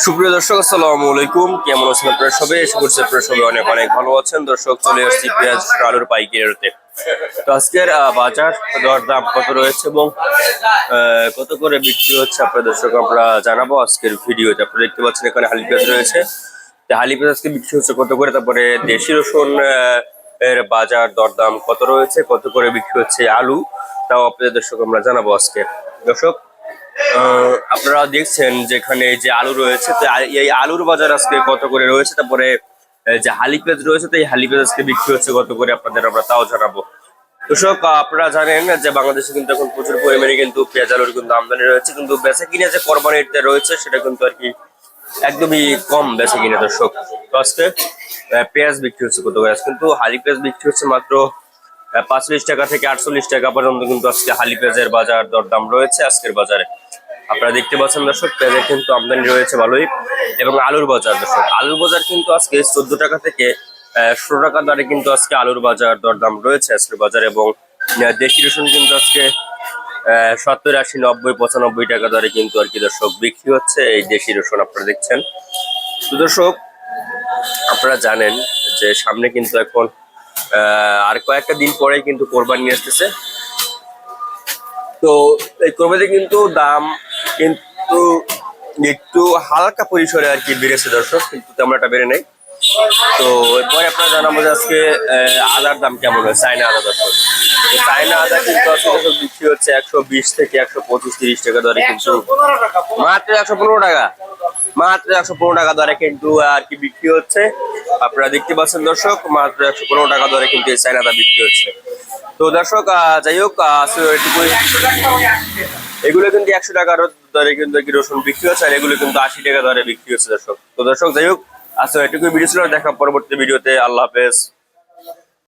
সুপ্রিয় দর্শক, আসসালামু আলাইকুম। কেমন আছেন আপনারা সবাই? আশা করছি আপনারা সবাই অনেক অনেক ভালো আছেন। দর্শক, চলে আসছি পেঁয়াজ আলুর পাইকারিতে। তো আজকের বাজার দরদাম কত রয়েছে এবং কত করে বিক্রি হচ্ছে আপনার দর্শক আমরা জানাবো আজকের ভিডিওতে। আপনারা দেখতে পাচ্ছেন এখানে হালি পেঁয়াজ রয়েছে। হালি পেঁয়াজ আজকে বিক্রি হচ্ছে কত করে, তারপরে দেশি রসুন এর বাজার দরদাম কত রয়েছে, কত করে বিক্রি হচ্ছে আলু, তাও আপনাদের দর্শক আমরা জানাবো আজকে। দর্শক, আপনারা দেখছেন যেখানে যে আলু রয়েছে, তো এই আলুর বাজার আজকে কত করে রয়েছে, তারপরে যে হালি পেঁয়াজ রয়েছে, তো এই হালি পেঁয়াজ আজকে বিক্রি হচ্ছে কত করে আপনাদের আমরা তাও জানাবো। দর্শক, আপনারা জানেন যে বাংলাদেশে কিন্তু এখন প্রচুর পরিমাণে কিন্তু পেঁয়াজ আলুর কিন্তু আমদানি রয়েছে, কিন্তু বেচা কিনা যে কোরবানিতে রয়েছে সেটা কিন্তু আর কি একদমই কম বেচা কিনা। দর্শক, তো আজকে পেঁয়াজ বিক্রি হচ্ছে কত করে, আজকে কিন্তু হালি পেঁয়াজ বিক্রি হচ্ছে মাত্র 45 টাকা থেকে 48 টাকা পর্যন্ত কিন্তু আজকে হালি পেঁয়াজের বাজার দরদাম রয়েছে আজকের বাজারে। আপনারা দেখতে পাচ্ছেন দর্শক, পেঁয়াজের কিন্তু আমদানি রয়েছে ভালোই। এবং আলুর বাজার, দর্শক আলুর বাজার কিন্তু আজকে 14 টাকা থেকে 16 টাকা দরে কিন্তু আজকে আলুর বাজার দরদাম রয়েছে আজকের বাজারে। এবং দেশি রসুন কিন্তু আজকে 70, 80, 90, 95 টাকা দরে কিন্তু আর কি দর্শক বিক্রি হচ্ছে এই দেশি রসুন আপনারা দেখছেন। তো দর্শক, আপনারা জানেন যে সামনে কিন্তু এখন আর কয়েকটা দিন পরে কিন্তু কোরবানি আসতেছে। তো এই কোরবানিতে কিন্তু দাম কিন্তু একটু হালকা পরিসরে আর কি বেড়েছে দর্শক, কিন্তু তেমন একটা বেড়ে নেই। তো এরপরে আপনারা জানাবো যে আজকে আদার দাম কেমন হয়, চায়না আদা। দর্শক, তো চায়না আদা কিন্তু আজকে বিক্রি হচ্ছে 120 থেকে 125, 30 টাকা দরে, কিন্তু মাত্র 115 টাকা, মাত্র 115 টাকা দরে কিন্তু আর কি বিক্রি হচ্ছে। আপনারা দেখতে পাচ্ছেন দর্শক, মাত্র 115 টাকা দরে কিন্তু এই চায়না আদা বিক্রি হচ্ছে। তো দর্শক, যাই হোক, এগুলো কিন্তু 100 টাকার দরে কিন্তু রসুন বিক্রি হচ্ছে, আর এগুলো কিন্তু 80 টাকা দরে বিক্রি হচ্ছে দর্শক। তো দর্শক, যাই হোক, আচ্ছা এটুকু ভিডিও ছিল, দেখা পরবর্তী ভিডিওতে। আল্লাহ হাফেজ।